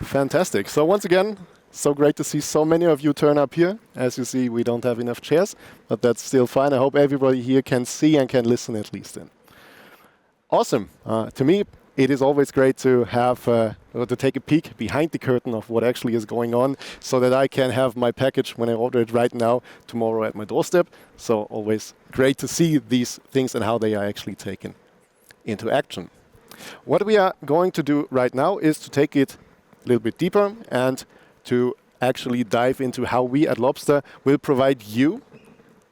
Fantastic. So once again, so great to see so many of you turn up here. As you see, we don't have enough chairs, but that's still fine. I hope everybody here can see and can listen at least then. Awesome. To me, it is always great to have to take a peek behind the curtain of what actually is going on so that I can have my package when I order it right now, tomorrow at my doorstep. So always great to see these things and how they are actually taken into action. What we are going to do right now is to take it a little bit deeper and to actually dive into how we at Lobster will provide you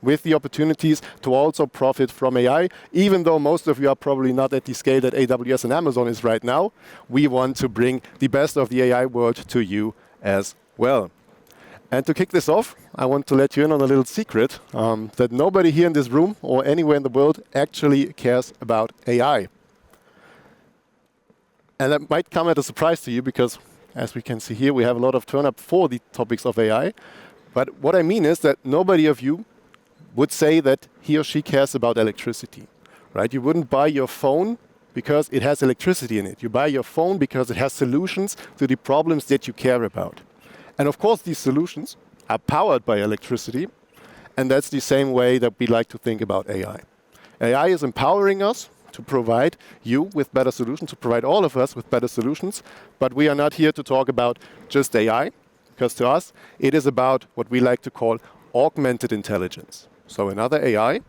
with the opportunities to also profit from AI. Even though most of you are probably not at the scale that AWS and Amazon is right now, we want to bring the best of the AI world to you as well. And to kick this off, I want to let you in on a little secret that nobody here in this room or anywhere in the world actually cares about AI. And that might come as a surprise to you because, as we can see here, we have a lot of turn up for the topics of AI. But what I mean is that nobody of you would say that he or she cares about electricity, right? You wouldn't buy your phone because it has electricity in it. You buy your phone because it has solutions to the problems that you care about. And of course, these solutions are powered by electricity. And that's the same way that we like to think about AI. AI is empowering us to provide you with better solutions, to provide all of us with better solutions. But we are not here to talk about just AI, because to us, it is about what we like to call augmented intelligence. So another AI,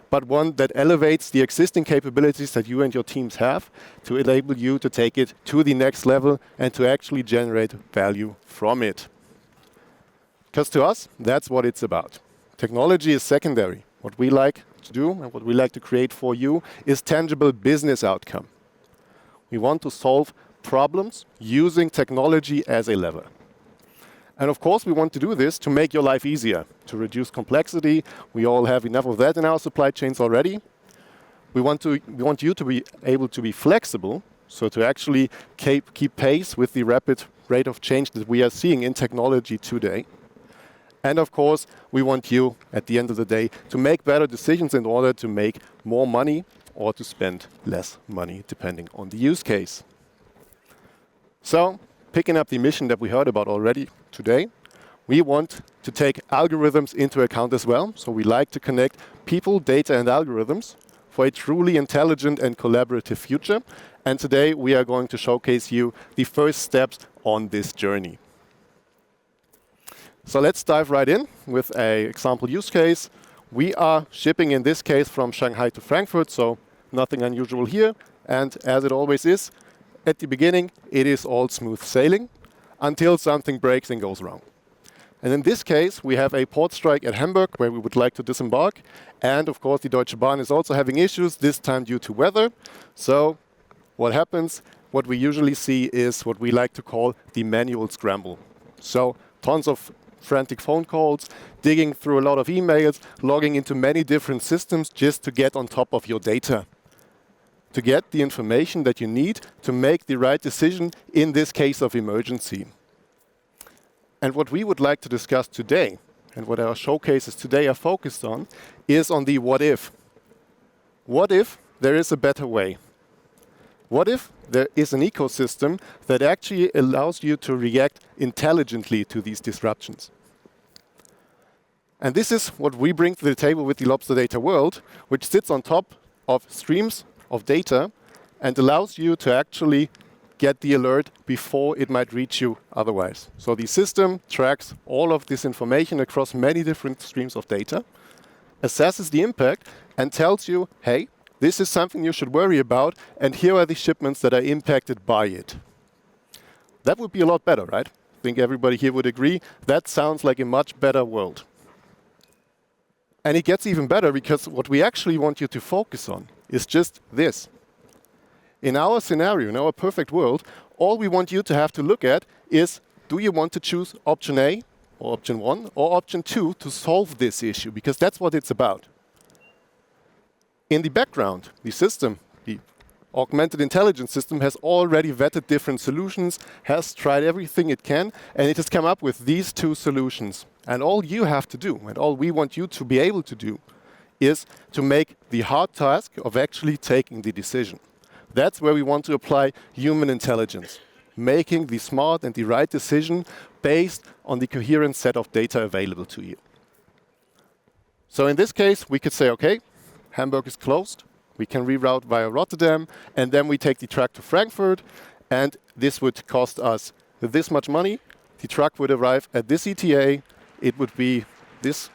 but one that elevates the existing capabilities that you and your teams have to enable you to take it to the next level and to actually generate value from it. Because to us, that's what it's about. Technology is secondary. What we like to do and what we like to create for you is tangible business outcome. We want to solve problems using technology as a lever. And of course, we want to do this to make your life easier, to reduce complexity. We all have enough of that in our supply chains already. We want you to be able to be flexible, so to actually keep pace with the rapid rate of change that we are seeing in technology today. And of course, we want you, at the end of the day, to make better decisions in order to make more money or to spend less money, depending on the use case. So, picking up the mission that we heard about already today, we want to take algorithms into account as well. So we like to connect people, data, and algorithms for a truly intelligent and collaborative future. And today we are going to showcase you the first steps on this journey. So let's dive right in with an example use case. We are shipping, in this case, from Shanghai to Frankfurt, so nothing unusual here. And as it always is, at the beginning, it is all smooth sailing until something breaks and goes wrong. And in this case, we have a port strike at Hamburg where we would like to disembark. And of course, the Deutsche Bahn is also having issues, this time due to weather. So what happens, what we usually see is what we like to call the manual scramble. So tons of frantic phone calls, digging through a lot of emails, logging into many different systems just to get on top of your data, to get the information that you need to make the right decision in this case of emergency. And what we would like to discuss today, and what our showcases today are focused on, is on the what if. What if there is a better way? What if there is an ecosystem that actually allows you to react intelligently to these disruptions? And this is what we bring to the table with the Lobster Data World, which sits on top of streams of data and allows you to actually get the alert before it might reach you otherwise. So the system tracks all of this information across many different streams of data, assesses the impact, and tells you, hey, this is something you should worry about, and here are the shipments that are impacted by it. That would be a lot better, right? I think everybody here would agree. That sounds like a much better world. And it gets even better because what we actually want you to focus on is just this. In our scenario, in our perfect world, all we want you to have to look at is, do you want to choose option A or option 1 or option 2 to solve this issue? Because that's what it's about. In the background, the system, the augmented intelligence system, has already vetted different solutions, has tried everything it can, and it has come up with these two solutions. And all you have to do, and all we want you to be able to do, is to make the hard task of actually taking the decision. That's where we want to apply human intelligence. making the smart and the right decision based on the coherent set of data available to you. So in this case, we could say, okay, Hamburg is closed. We can reroute via Rotterdam, and then we take the truck to Frankfurt, and this would cost us this much money. The truck would arrive at this ETA. It would be this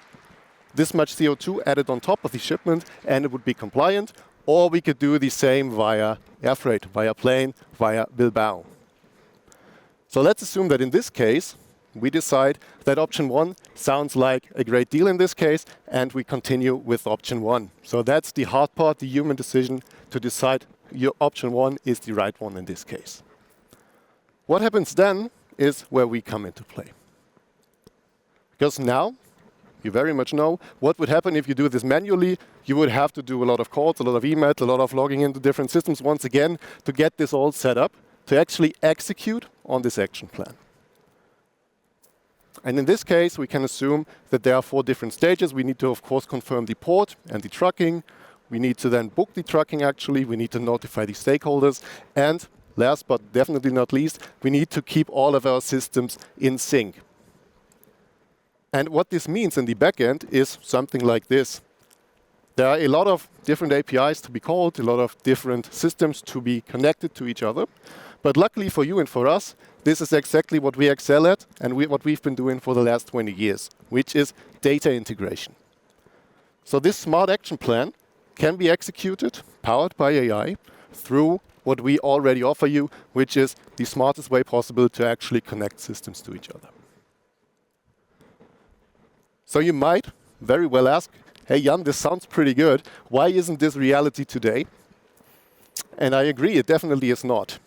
much CO2 added on top of the shipment, and it would be compliant. Or we could do the same via air freight, via plane, via Bilbao. So let's assume that in this case, we decide that option 1 sounds like a great deal in this case, and we continue with option 1. So that's the hard part, the human decision to decide your option 1 is the right one in this case. What happens then is where we come into play. Because now, you very much know what would happen if you do this manually. You would have to do a lot of calls, a lot of emails, a lot of logging into different systems once again to get this all set up to actually execute on this action plan. And in this case, we can assume that there are 4 different stages. We need to, of course, confirm the port and the trucking. We need to then book the trucking, actually. We need to notify the stakeholders. And last but definitely not least, we need to keep all of our systems in sync. And what this means in the back end is something like this. There are a lot of different APIs to be called, a lot of different systems to be connected to each other. But luckily for you and for us, this is exactly what we excel at and what we've been doing for the last 20 years, which is data integration. So this smart action plan can be executed, powered by AI, through what we already offer you, which is the smartest way possible to actually connect systems to each other. So you might very well ask, hey Jan, this sounds pretty good. Why isn't this reality today? And I agree, it definitely is not.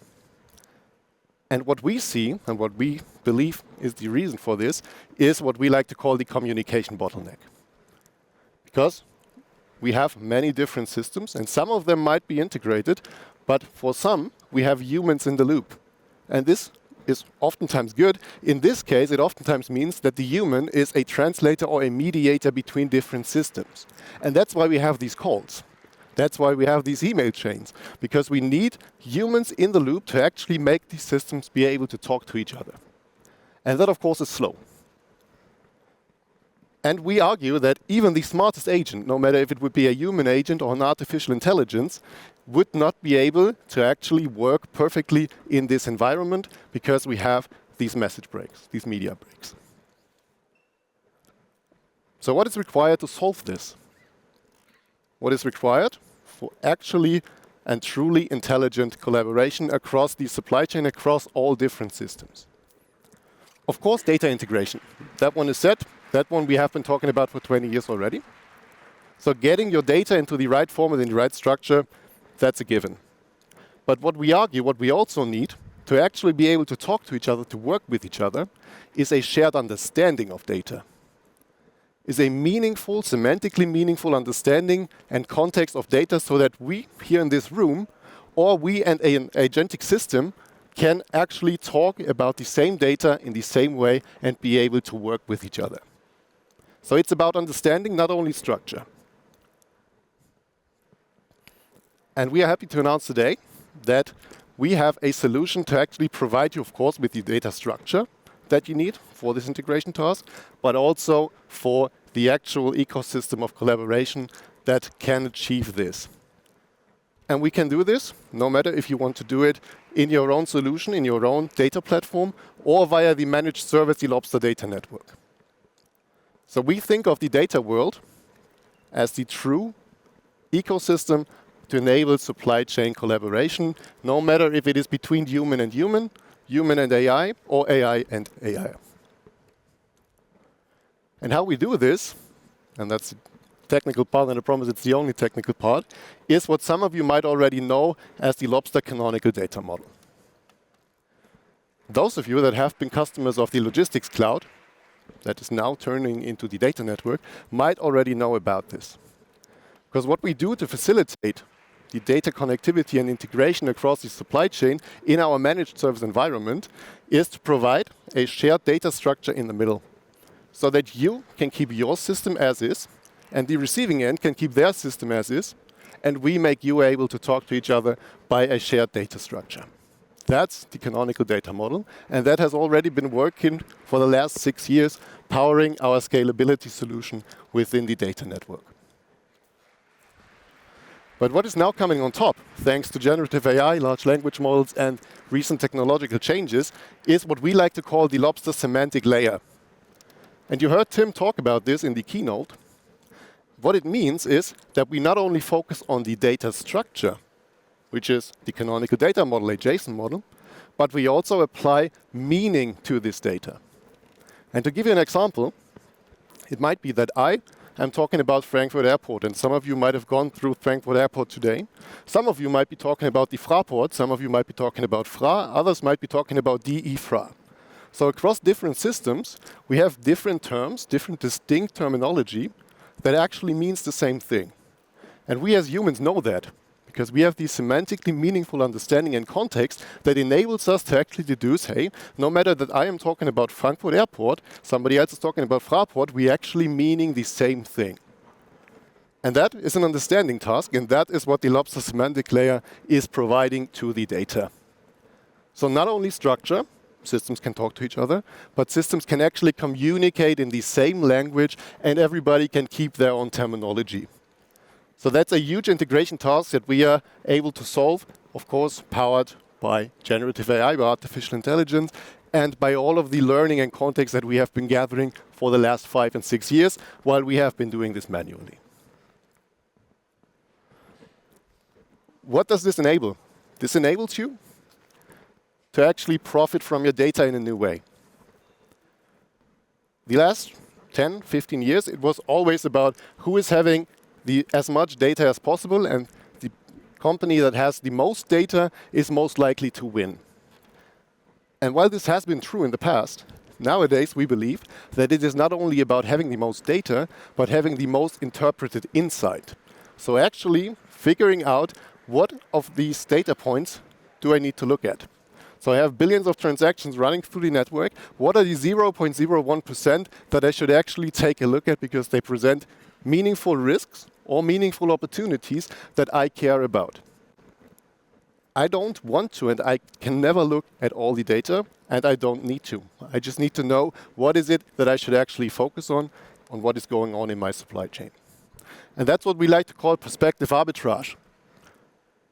And what we see, and what we believe is the reason for this, is what we like to call the communication bottleneck. Because we have many different systems, and some of them might be integrated, but for some, we have humans in the loop. And this is oftentimes good. In this case, it oftentimes means that the human is a translator or a mediator between different systems. And that's why we have these calls. That's why we have these email chains, because we need humans in the loop to actually make these systems be able to talk to each other. And that, of course, is slow. And we argue that even the smartest agent, no matter if it would be a human agent or an artificial intelligence, would not be able to actually work perfectly in this environment because we have these message breaks, these media breaks. So what is required to solve this? What is required for actually and truly intelligent collaboration across the supply chain, across all different systems? Of course, data integration. That one is set. That one we have been talking about for 20 years already. So getting your data into the right format, in the right structure, that's a given. But what we argue, what we also need to actually be able to talk to each other, to work with each other, is a shared understanding of data. Is a meaningful, semantically meaningful understanding and context of data so that we here in this room, or we and an agentic system, can actually talk about the same data in the same way and be able to work with each other. So it's about understanding, not only structure. And we are happy to announce today that we have a solution to actually provide you, of course, with the data structure that you need for this integration task, but also for the actual ecosystem of collaboration that can achieve this. And we can do this no matter if you want to do it in your own solution, in your own data platform, or via the managed service, the Lobster Data Network. So we think of the data world as the true ecosystem to enable supply chain collaboration, no matter if it is between human and human, human and AI, or AI and AI. And how we do this, and that's the technical part, and I promise it's the only technical part, is what some of you might already know as the Lobster canonical data model. Those of you that have been customers of the logistics cloud, that is now turning into the data network, might already know about this. Because what we do to facilitate the data connectivity and integration across the supply chain in our managed service environment is to provide a shared data structure in the middle, so that you can keep your system as is, and the receiving end can keep their system as is, and we make you able to talk to each other by a shared data structure. That's the canonical data model, and that has already been working for the last 6 years, powering our scalability solution within the data network. But what is now coming on top, thanks to generative AI, large language models, and recent technological changes, is what we like to call the lobster semantic layer. And you heard Tim talk about this in the keynote. What it means is that we not only focus on the data structure, which is the canonical data model, a JSON model, but we also apply meaning to this data. And to give you an example, it might be that I am talking about Frankfurt Airport, and some of you might have gone through Frankfurt Airport today. Some of you might be talking about the Fraport, some of you might be talking about Fra, others might be talking about DE Fra. So across different systems, we have different terms, different distinct terminology that actually means the same thing. And we as humans know that, because we have the semantically meaningful understanding and context that enables us to actually deduce, hey, no matter that I am talking about Frankfurt Airport, somebody else is talking about Fraport, we actually meaning the same thing. And that is an understanding task, and that is what the lobster semantic layer is providing to the data. So not only structure, systems can talk to each other, but systems can actually communicate in the same language, and everybody can keep their own terminology. So that's a huge integration task that we are able to solve, of course, powered by generative AI, by artificial intelligence, and by all of the learning and context that we have been gathering for the last 5 and 6 years, while we have been doing this manually. What does this enable? This enables you to actually profit from your data in a new way. The last 10, 15 years, it was always about who is having as much data as possible, and the company that has the most data is most likely to win. And while this has been true in the past, nowadays we believe that it is not only about having the most data, but having the most interpreted insight. So actually figuring out what of these data points do I need to look at. So I have billions of transactions running through the network. What are the 0.01% that I should actually take a look at because they present meaningful risks or meaningful opportunities that I care about? I don't want to, and I can never look at all the data, and I don't need to. I just need to know what is it that I should actually focus on what is going on in my supply chain. And that's what we like to call perspective arbitrage.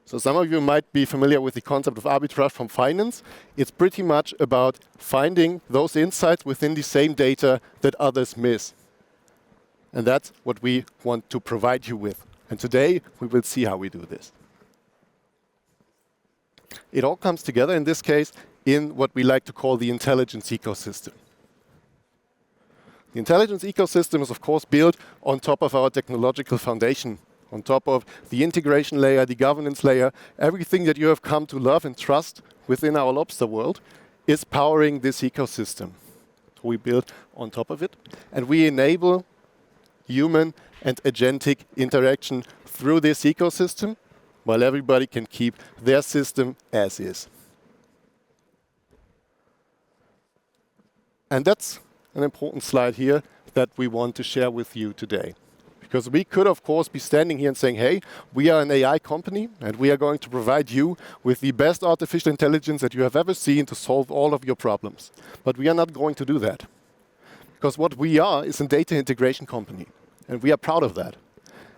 So some of you might be familiar with the concept of arbitrage from finance. It's pretty much about finding those insights within the same data that others miss. And that's what we want to provide you with. And today, we will see how we do this. It all comes together, in this case, in what we like to call the intelligence ecosystem. The intelligence ecosystem is, of course, built on top of our technological foundation, on top of the integration layer, the governance layer. Everything that you have come to love and trust within our lobster world is powering this ecosystem. So we build on top of it, and we enable human and agentic interaction through this ecosystem, while everybody can keep their system as is. And that's an important slide here that we want to share with you today. Because we could, of course, be standing here and saying, hey, we are an AI company, and we are going to provide you with the best artificial intelligence that you have ever seen to solve all of your problems. But we are not going to do that. Because what we are is a data integration company, and we are proud of that.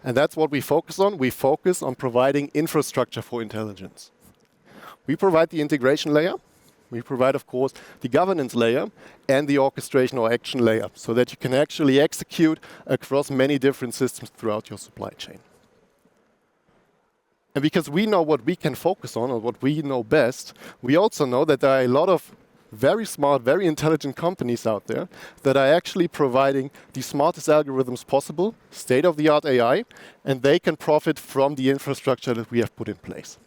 And that's what we focus on. We focus on providing infrastructure for intelligence. We provide the integration layer. We provide, of course, the governance layer and the orchestration or action layer, so that you can actually execute across many different systems throughout your supply chain. And because we know what we can focus on or what we know best, we also know that there are a lot of very smart, very intelligent companies out there that are actually providing the smartest algorithms possible, state-of-the-art AI, and they can profit from the infrastructure that we have put in place.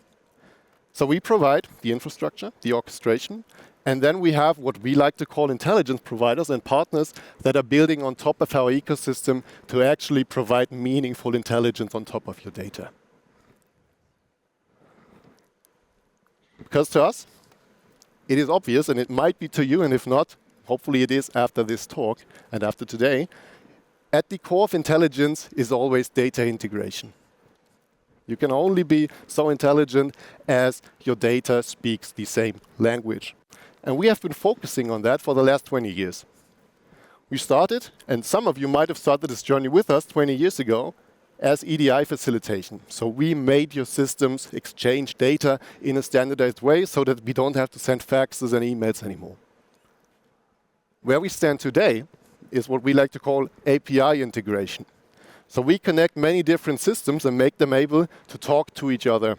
So we provide the infrastructure, the orchestration, and then we have what we like to call intelligence providers and partners that are building on top of our ecosystem to actually provide meaningful intelligence on top of your data. Because to us, it is obvious, and it might be to you, and if not, hopefully it is after this talk and after today, at the core of intelligence is always data integration. You can only be so intelligent as your data speaks the same language. And we have been focusing on that for the last 20 years. We started, and some of you might have started this journey with us 20 years ago, as EDI facilitation. So we made your systems exchange data in a standardized way so that we don't have to send faxes and emails anymore. Where we stand today is what we like to call API integration. So we connect many different systems and make them able to talk to each other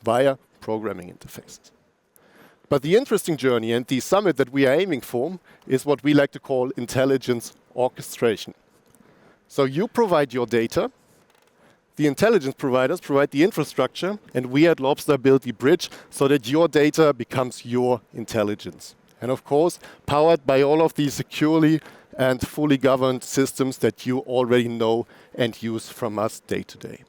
via programming interfaces. But the interesting journey and the summit that we are aiming for is what we like to call intelligence orchestration. So you provide your data, the intelligence providers provide the infrastructure, and we at Lobster build the bridge so that your data becomes your intelligence. And of course, powered by all of these securely and fully governed systems that you already know and use from us day to day.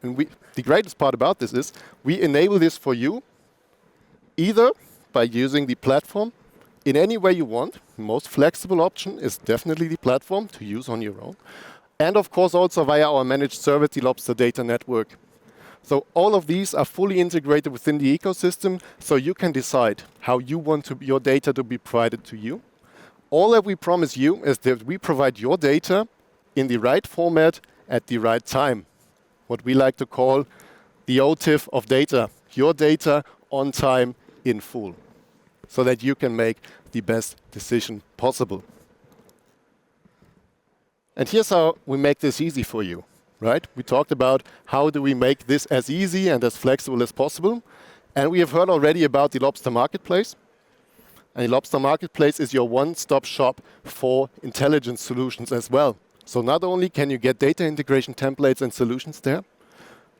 And the greatest part about this is we enable this for you either by using the platform in any way you want. The most flexible option is definitely the platform to use on your own. And of course also via our managed service, the Lobster Data Network. So all of these are fully integrated within the ecosystem, so you can decide how you want your data to be provided to you. All that we promise you is that we provide your data in the right format at the right time. What we like to call the OTIF of data, your data on time in full, so that you can make the best decision possible. And here's how we make this easy for you, right? We talked about how do we make this as easy and as flexible as possible. And we have heard already about the Lobster Marketplace. And the Lobster Marketplace is your one-stop shop for intelligence solutions as well. So not only can you get data integration templates and solutions there,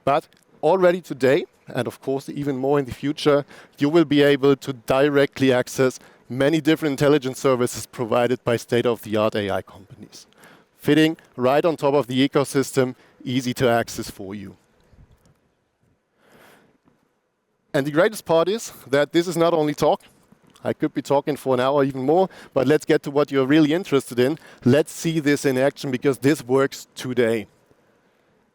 but already today, and of course even more in the future, you will be able to directly access many different intelligence services provided by state-of-the-art AI companies, fitting right on top of the ecosystem, easy to access for you. And the greatest part is that this is not only talk. I could be talking for an hour, even more, but let's get to what you're really interested in. Let's see this in action, because this works today.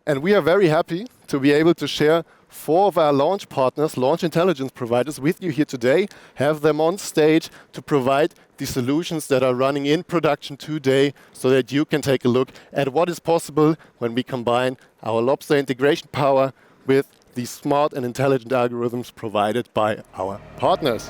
And we are very happy to be able to share 4 of our launch partners, launch intelligence providers, with you here today, have them on stage to provide the solutions that are running in production today, so that you can take a look at what is possible when we combine our Lobster integration power with the smart and intelligent algorithms provided by our partners.